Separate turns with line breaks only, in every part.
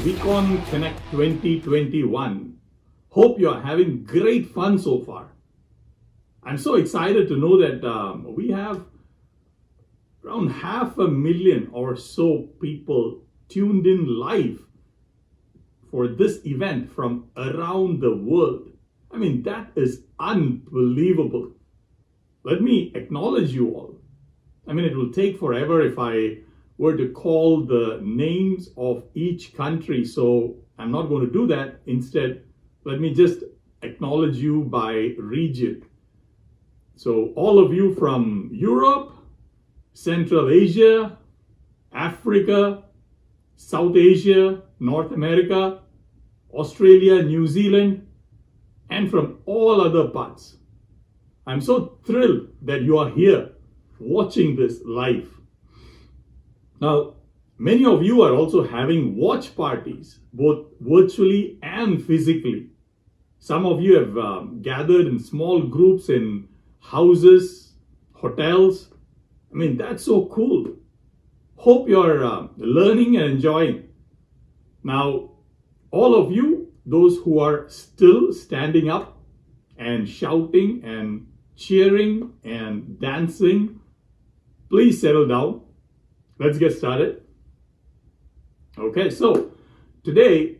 VCon Connect 2021. Hope you are having great fun so far. I'm so excited to know that we have around 500,000 or so people tuned in live for this event from around the world. I mean, that is unbelievable. Let me acknowledge you all. I mean, it will take forever if I were to call the names of each country, so I'm not going to do that. Instead, let me just acknowledge you by region. So all of you from Europe, Central Asia, Africa, South Asia, North America, Australia, New Zealand, and from all other parts. I'm so thrilled that you are here watching this live. Now, many of you are also having watch parties, both virtually and physically. Some of you have gathered in small groups in houses, hotels. I mean, that's so cool. Hope you're learning and enjoying. Now, all of you, those who are still standing up and shouting and cheering and dancing, please settle down. Let's get started. Okay, so today,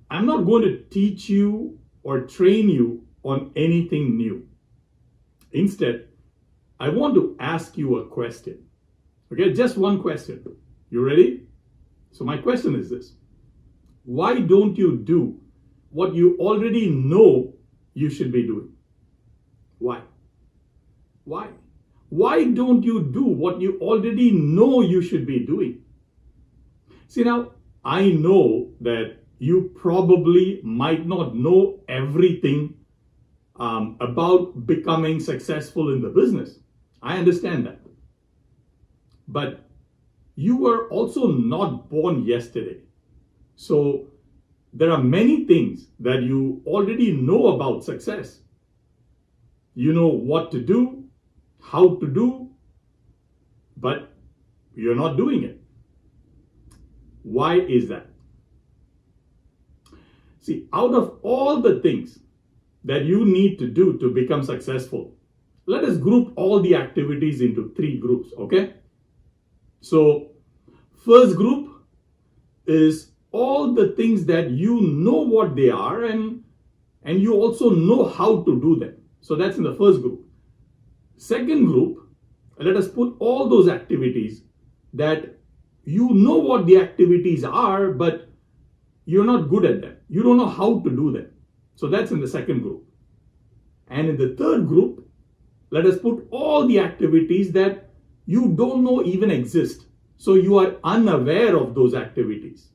I'm not going to teach you or train you on anything new. Instead, I want to ask you a question. Okay, just one question. You ready? So my question is this. Why don't you do what you already know you should be doing? Why? Why? Why don't you do what you already know you should be doing? See, now, I know that you probably might not know everything about becoming successful in the business. I understand that. But you were also not born yesterday. So there are many things that you already know about success. You know what to do, how to do, but you're not doing it. Why is that? See, out of all the things that you need to do to become successful, let us group all the activities into 3 groups, okay? So, first group is all the things that you know what they are and you also know how to do them. So that's in the first group. Second group, let us put all those activities that you know what the activities are, but you're not good at them. You don't know how to do them. So that's in the second group. And in the third group, let us put all the activities that you don't know even exist. So you are unaware of those activities.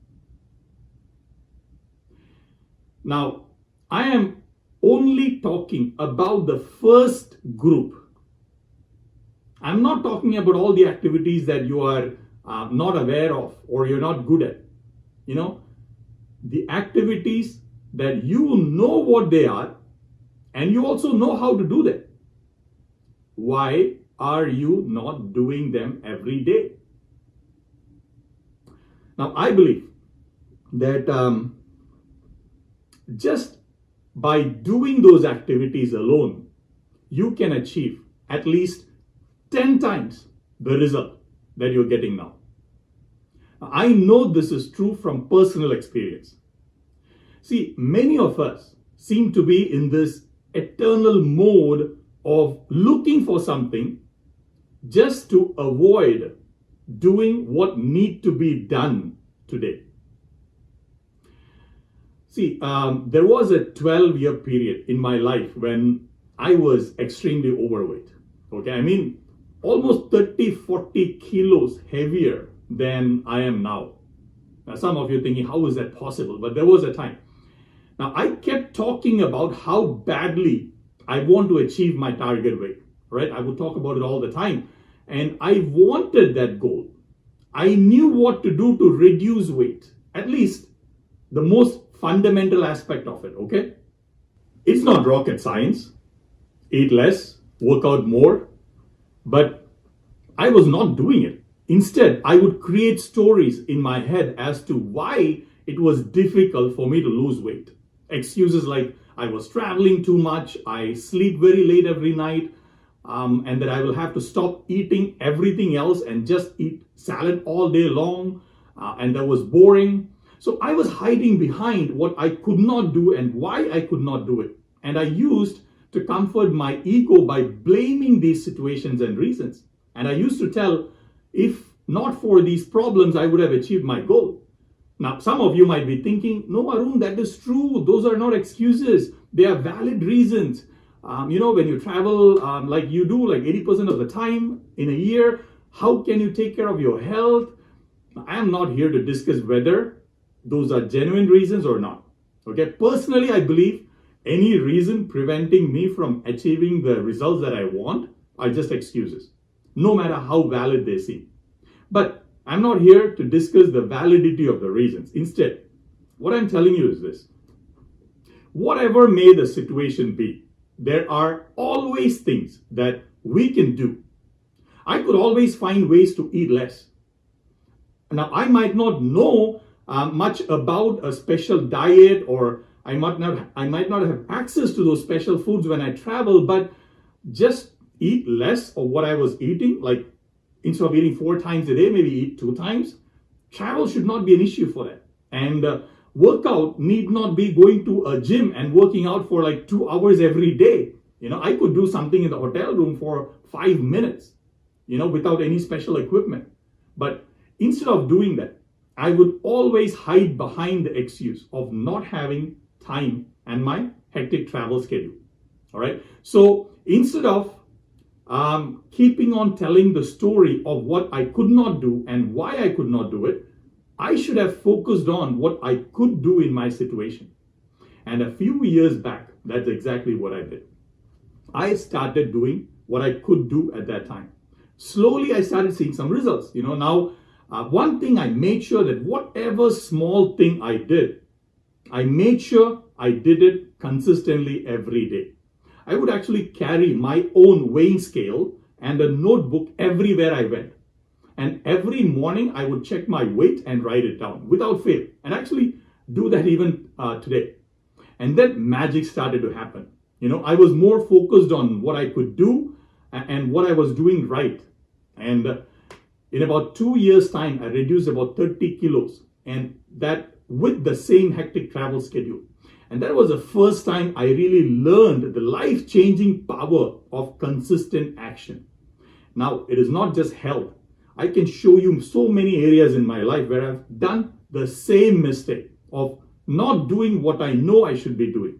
Now, I am only talking about the first group. I'm not talking about all the activities that you are not aware of or you're not good at. You know, the activities that you know what they are and you also know how to do them. Why are you not doing them every day? Now, I believe that just by doing those activities alone, you can achieve at least 10 times the result that you're getting now. I know this is true from personal experience. See, many of us seem to be in this eternal mode of looking for something just to avoid doing what needs to be done today. See, there was a 12-year period in my life when I was extremely overweight. Okay, I mean, almost 30-40 kilos heavier than I am now. Now, some of you are thinking, how is that possible? But there was a time. Now, I kept talking about how badly I want to achieve my target weight, right? I would talk about it all the time. And I wanted that goal. I knew what to do to reduce weight, at least the most fundamental aspect of it, okay? It's not rocket science. Eat less, work out more. But I was not doing it. Instead, I would create stories in my head as to why it was difficult for me to lose weight. Excuses like I was traveling too much, I sleep very late every night, and that I will have to stop eating everything else and just eat salad all day long, and that was boring. So I was hiding behind what I could not do and why I could not do it. And I used to comfort my ego by blaming these situations and reasons. And I used to tell, if not for these problems, I would have achieved my goal. Now, some of you might be thinking, no, Arun, that is true. Those are not excuses. They are valid reasons. When you travel like you do, like 80% of the time in a year, how can you take care of your health? I am not here to discuss whether those are genuine reasons or not. Okay, personally, I believe any reason preventing me from achieving the results that I want are just excuses, no matter how valid they seem. But I'm not here to discuss the validity of the reasons. Instead, what I'm telling you is this. Whatever may the situation be, there are always things that we can do. I could always find ways to eat less. Now, I might not know much about a special diet, or I might not have access to those special foods when I travel, but just eat less of what I was eating, like instead of eating 4 times a day, maybe eat 2 times. Travel should not be an issue for that. And workout need not be going to a gym and working out for like 2 hours every day. I could do something in the hotel room for 5 minutes, without any special equipment. But instead of doing that, I would always hide behind the excuse of not having time and my hectic travel schedule. All right. So instead of keeping on telling the story of what I could not do and why I could not do it, I should have focused on what I could do in my situation. And a few years back, that's exactly what I did. I started doing what I could do at that time. Slowly, I started seeing some results. Now, one thing I made sure that whatever small thing I did, I made sure I did it consistently every day. I would actually carry my own weighing scale and a notebook everywhere I went. And every morning I would check my weight and write it down without fail. And actually do that even today. And then magic started to happen. I was more focused on what I could do and what I was doing right. And in about 2 years' time, I reduced about 30 kilos, and that with the same hectic travel schedule. And that was the first time I really learned the life-changing power of consistent action. Now, it is not just health. I can show you so many areas in my life where I've done the same mistake of not doing what I know I should be doing.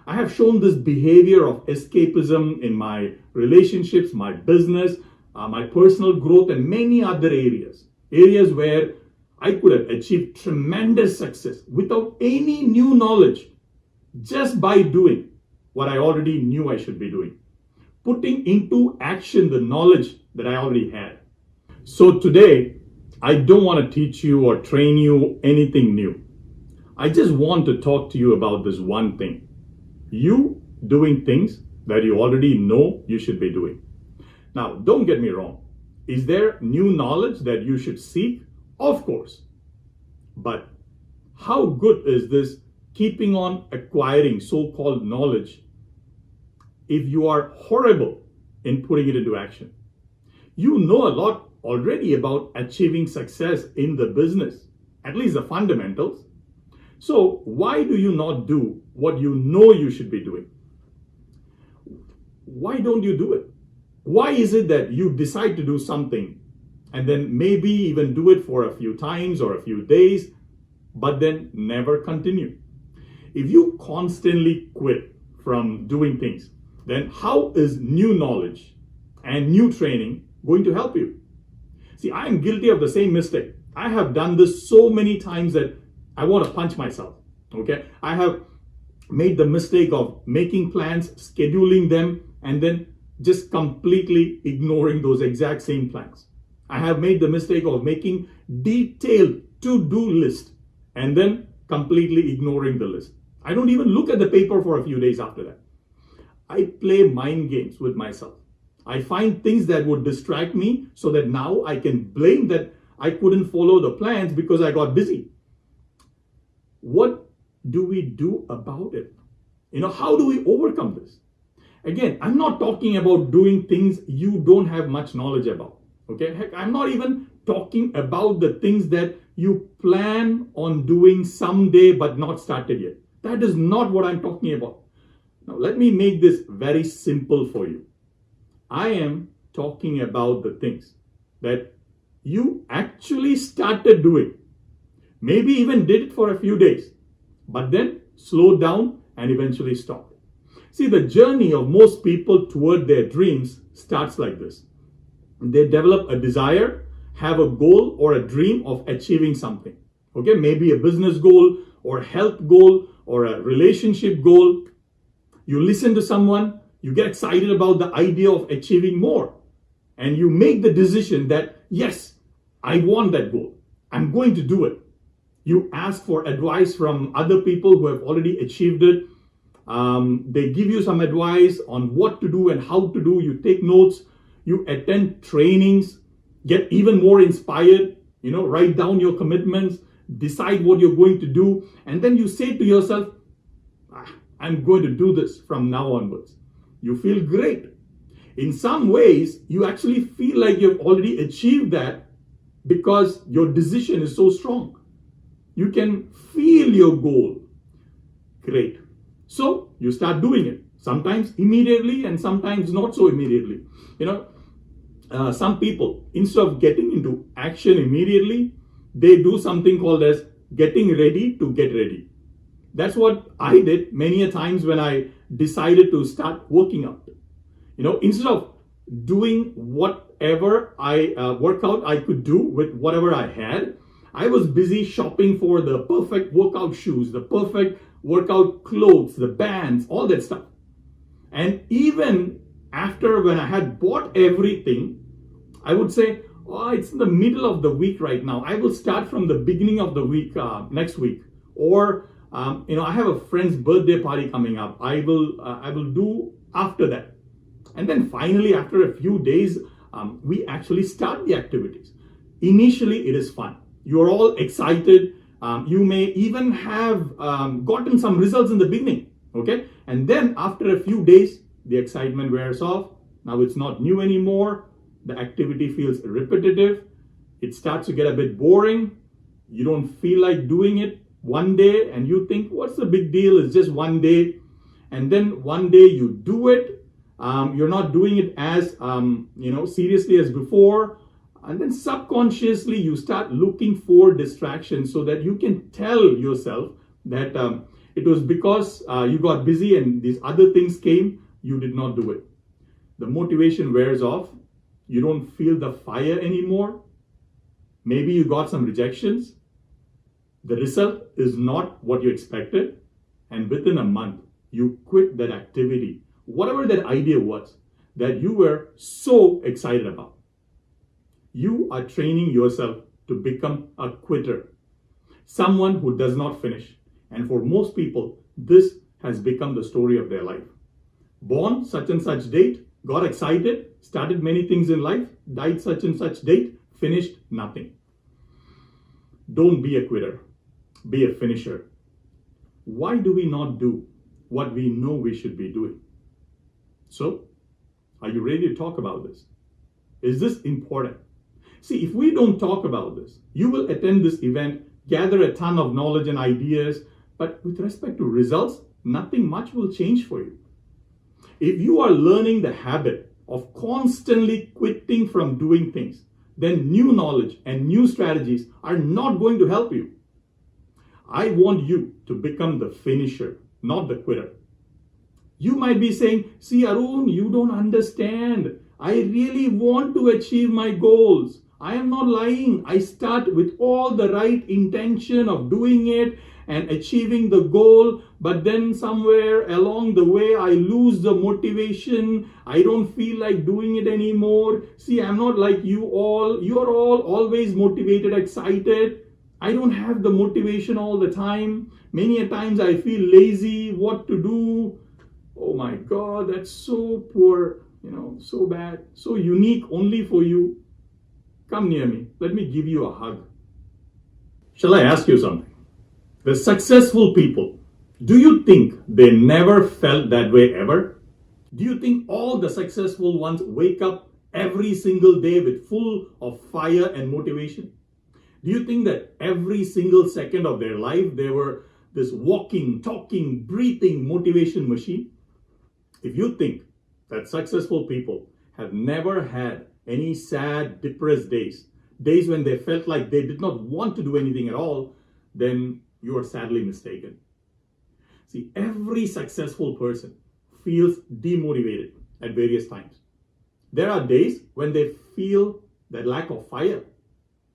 I have shown this behavior of escapism in my relationships, my business, my personal growth, and many other areas where I could have achieved tremendous success without any new knowledge, just by doing what I already knew I should be doing, putting into action the knowledge that I already had. So today, I don't want to teach you or train you anything new. I just want to talk to you about this one thing. You doing things that you already know you should be doing. Now, don't get me wrong. Is there new knowledge that you should seek? Of course. But how good is this keeping on acquiring so-called knowledge if you are horrible in putting it into action? You know a lot already about achieving success in the business, at least the fundamentals. So why do you not do what you know you should be doing? Why don't you do it? Why is it that you decide to do something and then maybe even do it for a few times or a few days, but then never continue? If you constantly quit from doing things, then how is new knowledge and new training going to help you? See, I am guilty of the same mistake. I have done this so many times that I want to punch myself. Okay, I have made the mistake of making plans, scheduling them, and then just completely ignoring those exact same plans. I have made the mistake of making detailed to-do list and then completely ignoring the list. I don't even look at the paper for a few days after that. I play mind games with myself. I find things that would distract me so that now I can blame that I couldn't follow the plans because I got busy. what do we do about it? How do we overcome this? Again, I'm not talking about doing things you don't have much knowledge about. Okay, heck, I'm not even talking about the things that you plan on doing someday but not started yet. That is not what I'm talking about. Now, let me make this very simple for you. I am talking about the things that you actually started doing. Maybe even did it for a few days, but then slowed down and eventually stopped. See, the journey of most people toward their dreams starts like this. They develop a desire, have a goal or a dream of achieving something. Okay, maybe a business goal or a health goal or a relationship goal. You listen to someone, you get excited about the idea of achieving more, and you make the decision that, yes, I want that goal. I'm going to do it. You ask for advice from other people who have already achieved it. They give you some advice on what to do and how to do. You take notes, you attend trainings, get even more inspired, write down your commitments, decide what you're going to do, and then you say to yourself, I'm going to do this from now onwards. You feel great. In some ways, you actually feel like you've already achieved that because your decision is so strong. You can feel your goal. Great. So you start doing it. Sometimes immediately and sometimes not so immediately. Some people, instead of getting into action immediately, they do something called as getting ready to get ready. That's what I did many a times when I decided to start working out. Instead of doing whatever workout I could do with whatever I had, I was busy shopping for the perfect workout shoes, the perfect workout clothes, the bands, all that stuff. And even after when I had bought everything, I would say, it's in the middle of the week right now. I will start from the beginning of the week next week. Or, I have a friend's birthday party coming up. I will do after that. And then finally, after a few days, we actually start the activities. Initially, it is fun. You're all excited. You may even have gotten some results in the beginning. Okay. And then after a few days, the excitement wears off. Now it's not new anymore. The activity feels repetitive. It starts to get a bit boring. You don't feel like doing it one day and you think, what's the big deal? It's just one day. And then one day you do it. You're not doing it as, seriously as before. And then subconsciously you start looking for distractions so that you can tell yourself that it was because you got busy and these other things came, you did not do it. The motivation wears off. You don't feel the fire anymore. Maybe you got some rejections. The result is not what you expected. And within a month, you quit that activity, whatever that idea was that you were so excited about. You are training yourself to become a quitter, someone who does not finish. And for most people, this has become the story of their life. Born such and such date, got excited, started many things in life, died such and such date, finished nothing. Don't be a quitter, be a finisher. Why do we not do what we know we should be doing? So, are you ready to talk about this? Is this important? See, if we don't talk about this, you will attend this event, gather a ton of knowledge and ideas, but with respect to results, nothing much will change for you. If you are learning the habit of constantly quitting from doing things, then new knowledge and new strategies are not going to help you. I want you to become the finisher, not the quitter. You might be saying, see, Arun, you don't understand. I really want to achieve my goals. I am not lying. I start with all the right intention of doing it and achieving the goal, but then somewhere along the way, I lose the motivation. I don't feel like doing it anymore. See, I'm not like you all. You're all always motivated, excited. I don't have the motivation all the time. Many a times I feel lazy, what to do. Oh my God, that's so poor, so bad, so unique only for you. Come near me. Let me give you a hug. Shall I ask you something? The successful people, do you think they never felt that way ever? Do you think all the successful ones wake up every single day with full of fire and motivation? Do you think that every single second of their life they were this walking, talking, breathing motivation machine? If you think that successful people have never had any sad, depressed days, days when they felt like they did not want to do anything at all, then you are sadly mistaken. See, every successful person feels demotivated at various times. There are days when they feel that lack of fire.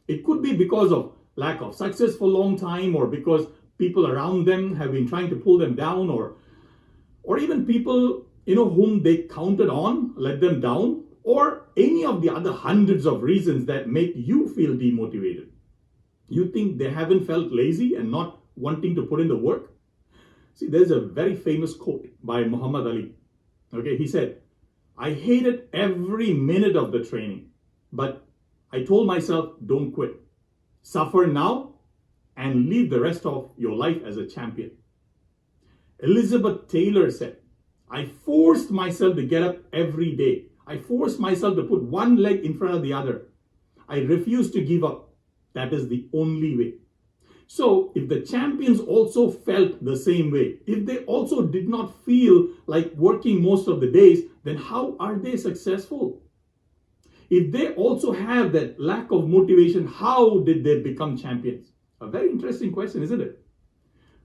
It could be because of lack of success for a long time, or because people around them have been trying to pull them down, or even people whom they counted on let them down, or any of the other hundreds of reasons that make you feel demotivated. You think they haven't felt lazy and not wanting to put in the work? See, there's a very famous quote by Muhammad Ali. Okay, he said, "I hated every minute of the training, but I told myself, don't quit. Suffer now and live the rest of your life as a champion." Elizabeth Taylor said, "I forced myself to get up every day. I forced myself to put one leg in front of the other. I refused to give up. That is the only way." So if the champions also felt the same way, if they also did not feel like working most of the days, then how are they successful? If they also have that lack of motivation, how did they become champions? A very interesting question, isn't it?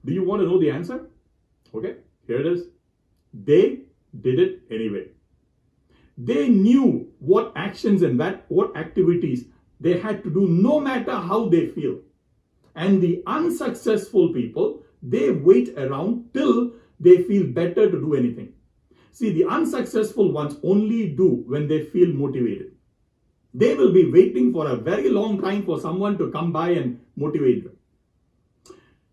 Do you want to know the answer? Okay, here it is. They did it anyway. They knew what actions and what activities they had to do no matter how they feel. And the unsuccessful people, they wait around till they feel better to do anything. See, the unsuccessful ones only do when they feel motivated. They will be waiting for a very long time for someone to come by and motivate them.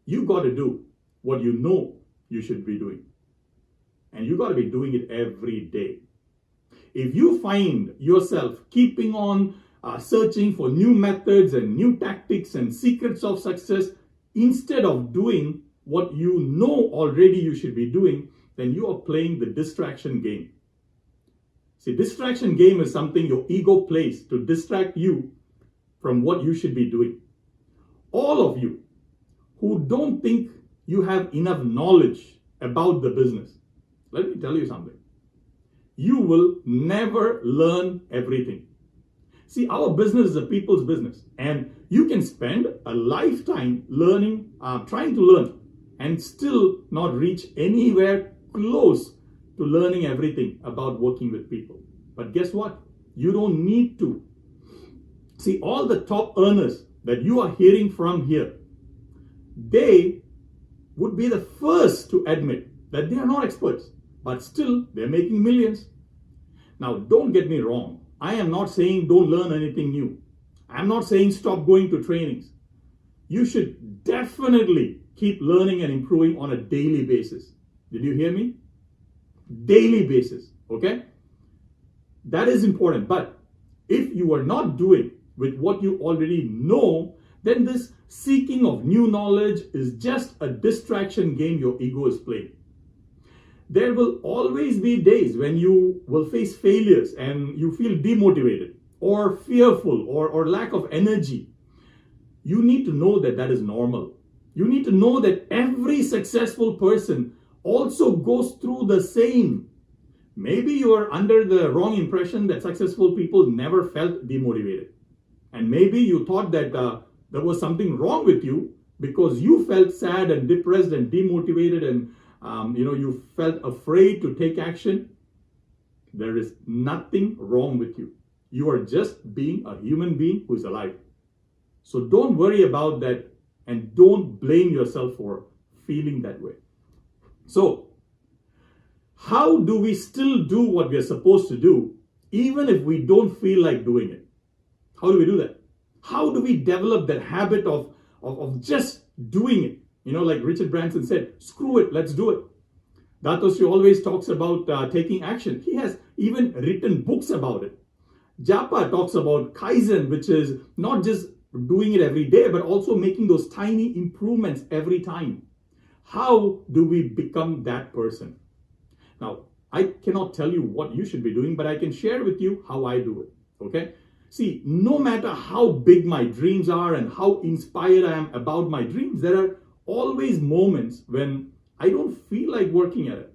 You got to do what you know you should be doing. And you got to be doing it every day. If you find yourself keeping on searching for new methods and new tactics and secrets of success instead of doing what you know already you should be doing, then you are playing the distraction game. See, distraction game is something your ego plays to distract you from what you should be doing. All of you who don't think you have enough knowledge about the business, let me tell you something. You will never learn everything. See, our business is a people's business, and you can spend a lifetime learning, trying to learn, and still not reach anywhere close to learning everything about working with people. But guess what? You don't need to. See, all the top earners that you are hearing from here, they would be the first to admit that they are not experts, but still they're making millions. Now, don't get me wrong. I am not saying don't learn anything new. I'm not saying stop going to trainings. You should definitely keep learning and improving on a daily basis. Did you hear me? Daily basis, okay? That is important. But if you are not doing with what you already know, then this seeking of new knowledge is just a distraction game your ego is playing. There will always be days when you will face failures and you feel demotivated or fearful or lack of energy. You need to know that that is normal. You need to know that every successful person also goes through the same. Maybe you are under the wrong impression that successful people never felt demotivated. And maybe you thought that there was something wrong with you because you felt sad and depressed and demotivated and you felt afraid to take action. There is nothing wrong with you. You are just being a human being who is alive. So don't worry about that and don't blame yourself for feeling that way. So, how do we still do what we are supposed to do even if we don't feel like doing it? How do we do that? How do we develop that habit of just doing it? Like Richard Branson said, screw it, let's do it. Datoshi always talks about taking action. He has even written books about it. Japa talks about Kaizen, which is not just doing it every day, but also making those tiny improvements every time. How do we become that person? Now, I cannot tell you what you should be doing, but I can share with you how I do it. Okay? See, no matter how big my dreams are and how inspired I am about my dreams, there are always moments when I don't feel like working at it.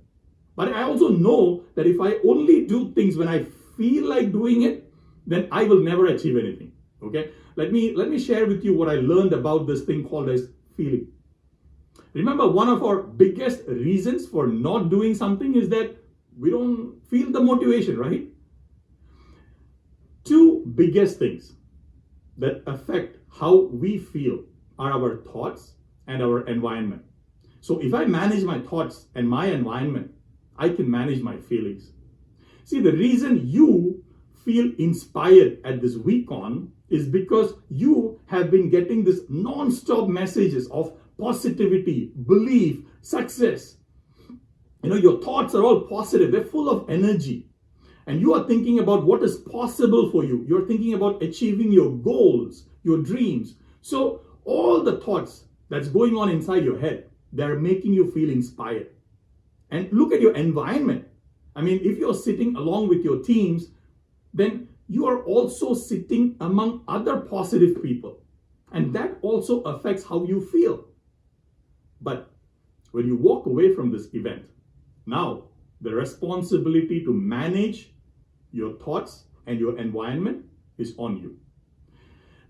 But I also know that if I only do things when I feel like doing it, then I will never achieve anything. Okay? Let me share with you what I learned about this thing called as feeling. Remember, one of our biggest reasons for not doing something is that we don't feel the motivation, right? Two biggest things that affect how we feel are our thoughts and our environment. So if I manage my thoughts and my environment, I can manage my feelings. See, the reason you feel inspired at this week-on is because you have been getting this non-stop messages of positivity, belief, success. Your thoughts are all positive. They're full of energy. And you are thinking about what is possible for you. You're thinking about achieving your goals, your dreams. So all the thoughts that's going on inside your head, they're making you feel inspired. And look at your environment. If you're sitting along with your teams, then you are also sitting among other positive people. And that also affects how you feel. But when you walk away from this event, now the responsibility to manage your thoughts and your environment is on you.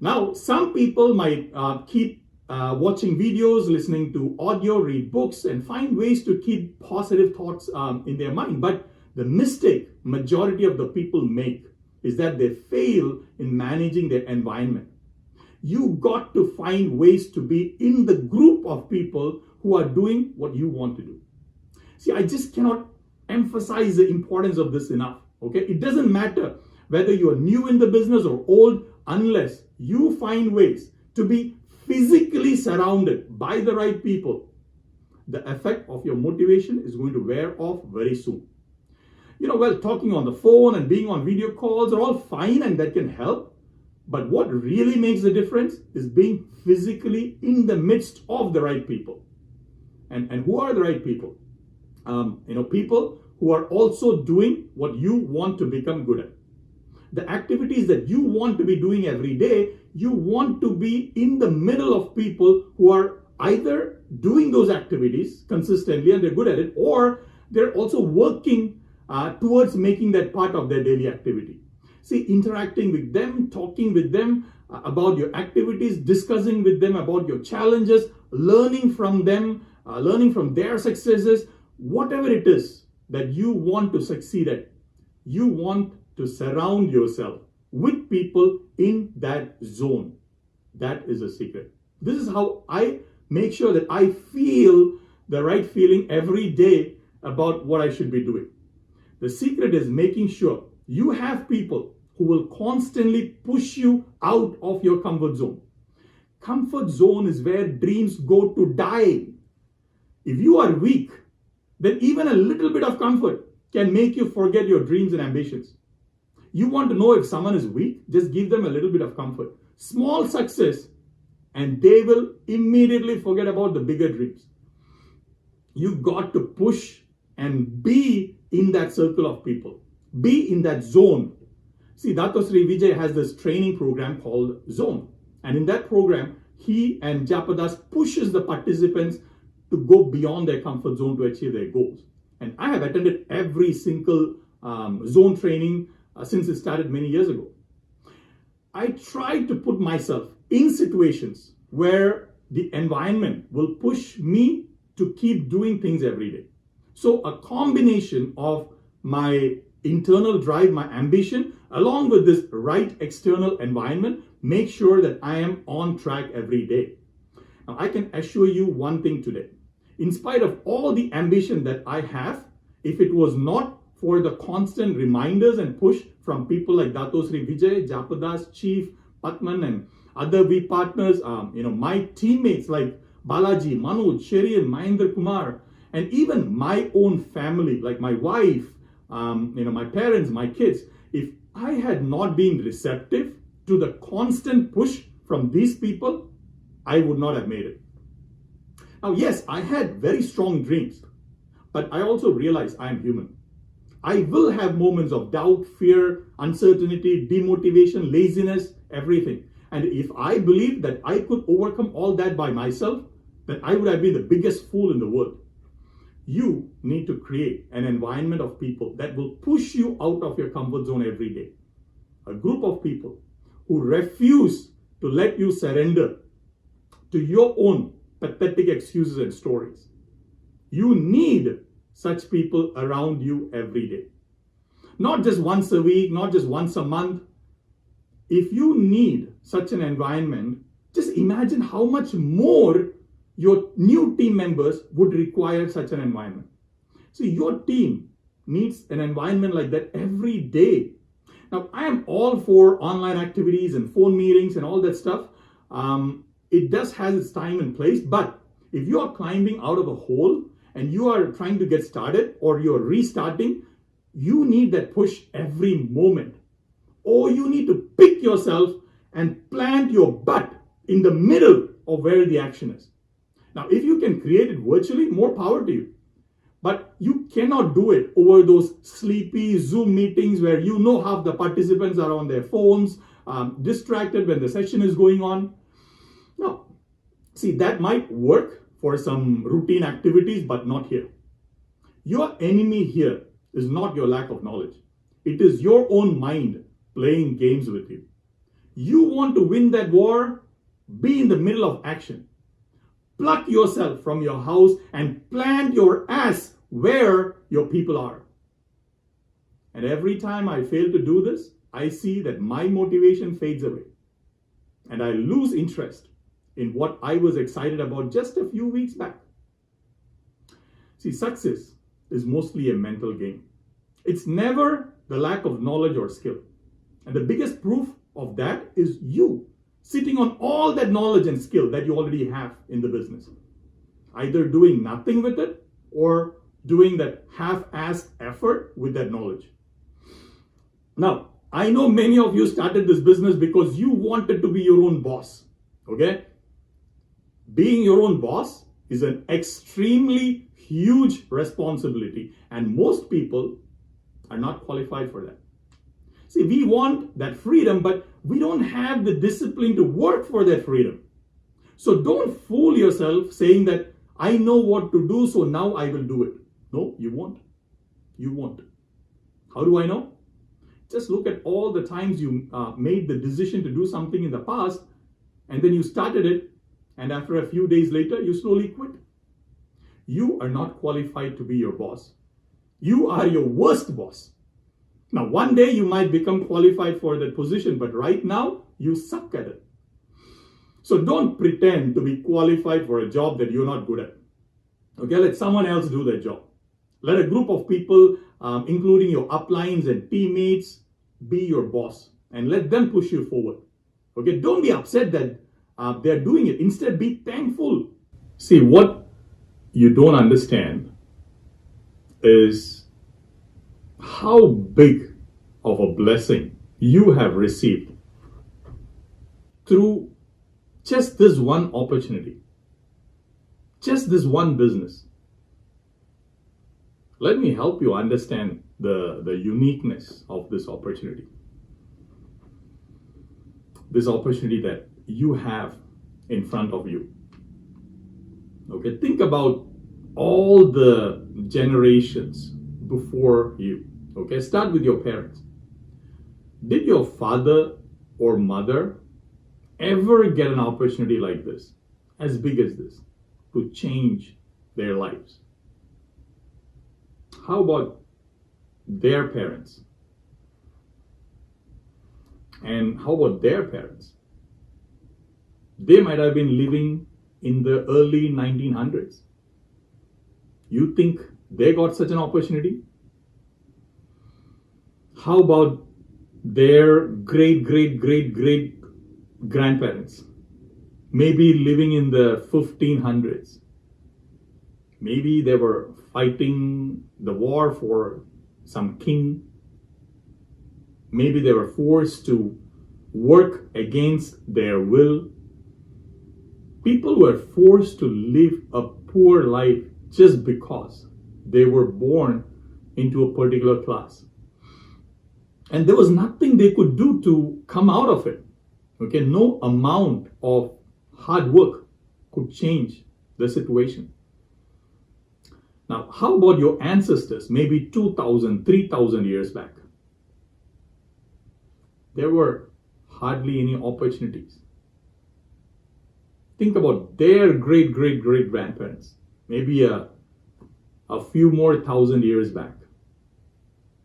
Now, some people might keep watching videos, listening to audio, read books, and find ways to keep positive thoughts in their mind. But the mistake majority of the people make is that they fail in managing their environment. You got to find ways to be in the group of people who are doing what you want to do. See, I just cannot emphasize the importance of this enough. Okay, it doesn't matter whether you are new in the business or old, unless you find ways to be physically surrounded by the right people, the effect of your motivation is going to wear off very soon. Talking on the phone and being on video calls are all fine and that can help. But what really makes the difference is being physically in the midst of the right people. And who are the right people? People who are also doing what you want to become good at. The activities that you want to be doing every day, you want to be in the middle of people who are either doing those activities consistently and they're good at it, or they're also working towards making that part of their daily activity. See, interacting with them, talking with them about your activities, discussing with them about your challenges, learning from them, learning from their successes, whatever it is that you want to succeed at, you want to surround yourself with people in that zone. That is a secret. This is how I make sure that I feel the right feeling every day about what I should be doing. The secret is making sure you have people who will constantly push you out of your comfort zone. Comfort zone is where dreams go to die. If you are weak, then even a little bit of comfort can make you forget your dreams and ambitions. You want to know if someone is weak? Just give them a little bit of comfort. Small success, and they will immediately forget about the bigger dreams. You got to push and be in that circle of people. Be in that zone. See, Dato Sri Vijay has this training program called Zone. And in that program, he and Japadas pushes the participants to go beyond their comfort zone to achieve their goals. And I have attended every single zone training since it started many years ago. I try to put myself in situations where the environment will push me to keep doing things every day. So a combination of my internal drive, my ambition, along with this right external environment, make sure that I am on track every day. Now, I can assure you one thing today. In spite of all the ambition that I have, if it was not for the constant reminders and push from people like Dato Sri Vijay, Japadas, Chief, Patman, and other V partners, my teammates like Balaji, Manoj, Sherian, Mahendra Kumar, and even my own family, like my wife, my parents, my kids, if I had not been receptive to the constant push from these people, I would not have made it. Now, yes, I had very strong dreams, but I also realized I am human. I will have moments of doubt, fear, uncertainty, demotivation, laziness, everything. And if I believed that I could overcome all that by myself, then I would have been the biggest fool in the world. You need to create an environment of people that will push you out of your comfort zone every day. A group of people who refuse to let you surrender to your own pathetic excuses and stories. You need such people around you every day. Not just once a week, not just once a month. If you need such an environment, just imagine how much more your new team members would require such an environment. So your team needs an environment like that every day. Now, I am all for online activities and phone meetings and all that stuff. It does have its time and place, but if you are climbing out of a hole and you are trying to get started or you're restarting, you need that push every moment. Or you need to pick yourself and plant your butt in the middle of where the action is. Now, if you can create it virtually, more power to you. But you cannot do it over those sleepy Zoom meetings where you know half the participants are on their phones, distracted when the session is going on. No. See, that might work for some routine activities, but not here. Your enemy here is not your lack of knowledge. It is your own mind playing games with you. You want to win that war? Be in the middle of action. Pluck yourself from your house and plant your ass where your people are. And every time I fail to do this, I see that my motivation fades away. And I lose interest in what I was excited about just a few weeks back. See, success is mostly a mental game. It's never the lack of knowledge or skill. And the biggest proof of that is you sitting on all that knowledge and skill that you already have in the business. Either doing nothing with it or doing that half-assed effort with that knowledge. Now, I know many of you started this business because you wanted to be your own boss. Okay? Being your own boss is an extremely huge responsibility, and most people are not qualified for that. See, we want that freedom, but we don't have the discipline to work for that freedom. So don't fool yourself saying that I know what to do, so now I will do it. No, you won't. You won't. How do I know? Just look at all the times you made the decision to do something in the past, and then you started it, and after a few days later, you slowly quit. You are not qualified to be your boss. You are your worst boss. Now, one day you might become qualified for that position, but right now, you suck at it. So don't pretend to be qualified for a job that you're not good at. Okay, let someone else do that job. Let a group of people, including your uplines and teammates, be your boss and let them push you forward. Okay, don't be upset that they're doing it. Instead, be thankful. See, what you don't understand is how big of a blessing you have received through just this one opportunity, just this one business. Let me help you understand the uniqueness of this opportunity. This opportunity that you have in front of you. Okay, think about all the generations before you. Okay, start with your parents. Did your father or mother ever get an opportunity like this, as big as this, to change their lives? How about their parents? And how about their parents? They might have been living in the early 1900s. You think they got such an opportunity? How about their great grandparents? Maybe living in the 1500s. Maybe they were fighting the war for some king. Maybe they were forced to work against their will. People were forced to live a poor life just because they were born into a particular class. And there was nothing they could do to come out of it. Okay, no amount of hard work could change the situation. Now, how about your ancestors, maybe 2,000, 3,000 years back? There were hardly any opportunities. Think about their great-great-great-grandparents, maybe a few more 1,000 years back.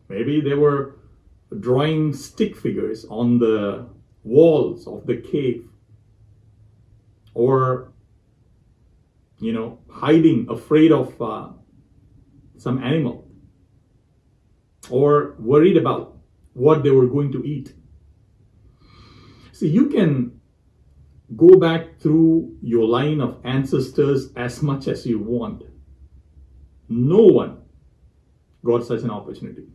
Maybe they were drawing stick figures on the walls of the cave, or hiding, afraid of some animal, or worried about what they were going to eat. See, you can go back through your line of ancestors as much as you want. No one got such an opportunity.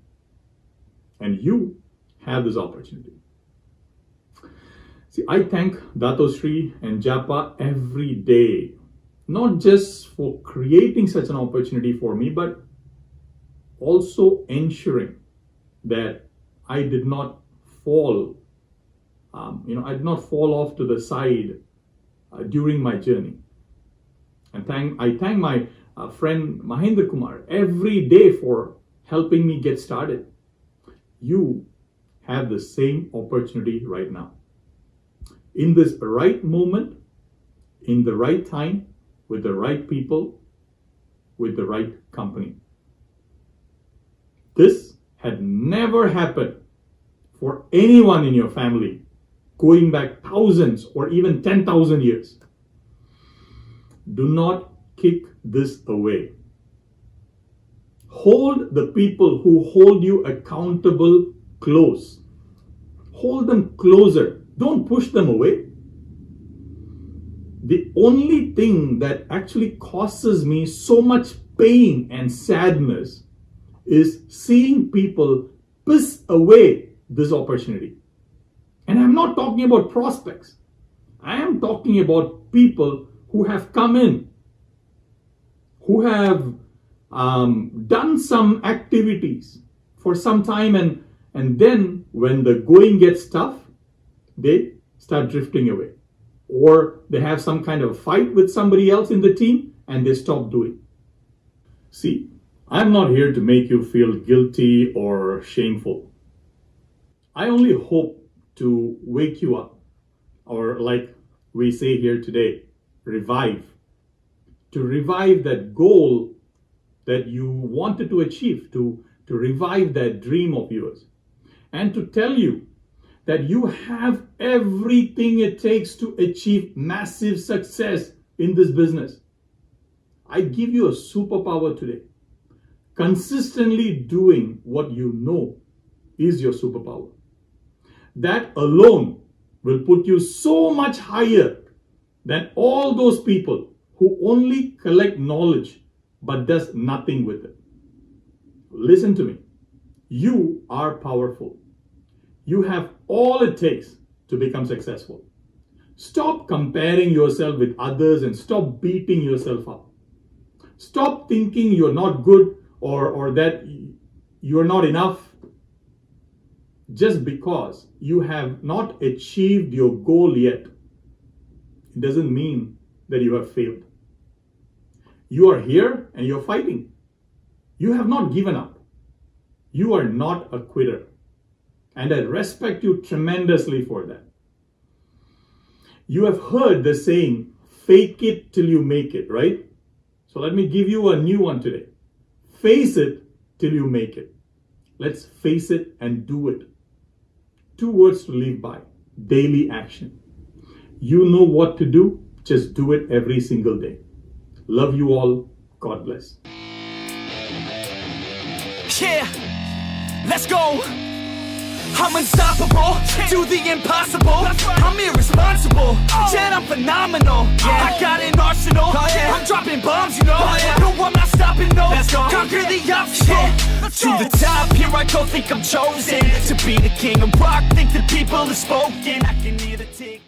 And you have this opportunity. See, I thank Dato Sri and Japa every day, not just for creating such an opportunity for me, but also ensuring that I did not fall I did not fall off to the side during my journey. And I thank my friend Mahendra Kumar every day for helping me get started. You have the same opportunity right now. In this right moment, in the right time, with the right people, with the right company. This had never happened for anyone in your family going back thousands or even 10,000 years. Do not kick this away. Hold the people who hold you accountable close. Hold them closer. Don't push them away. The only thing that actually causes me so much pain and sadness is seeing people piss away this opportunity. And I'm not talking about prospects. I am talking about people who have come in, who have done some activities for some time, and then when the going gets tough, they start drifting away. Or they have some kind of fight with somebody else in the team and they stop doing. See, I'm not here to make you feel guilty or shameful. I only hope to wake you up, or like we say here today, revive. To revive that goal that you wanted to achieve, to revive that dream of yours. And to tell you that you have everything it takes to achieve massive success in this business. I give you a superpower today. Consistently doing what you know is your superpower. That alone will put you so much higher than all those people who only collect knowledge but does nothing with it. Listen to me. You are powerful. You have all it takes to become successful. Stop comparing yourself with others and stop beating yourself up. Stop thinking you're not good or that you're not enough. Just because you have not achieved your goal yet, it doesn't mean that you have failed. You are here and you're fighting. You have not given up. You are not a quitter. And I respect you tremendously for that. You have heard the saying, fake it till you make it, right? So let me give you a new one today. Face it till you make it. Let's face it and do it. 2 words to live by. Daily action. You know what to do. Just do it every single day. Love you all. God bless.
Yeah, let's go. I'm unstoppable, do the impossible. I'm irresponsible, yet I'm phenomenal. I got an arsenal, I'm dropping bombs, you know. No I'm not stopping, no. Let's go. Conquer the obstacle. To the top, here I go, think I'm chosen to be the king of rock, think the people have spoken. I can hear the tick.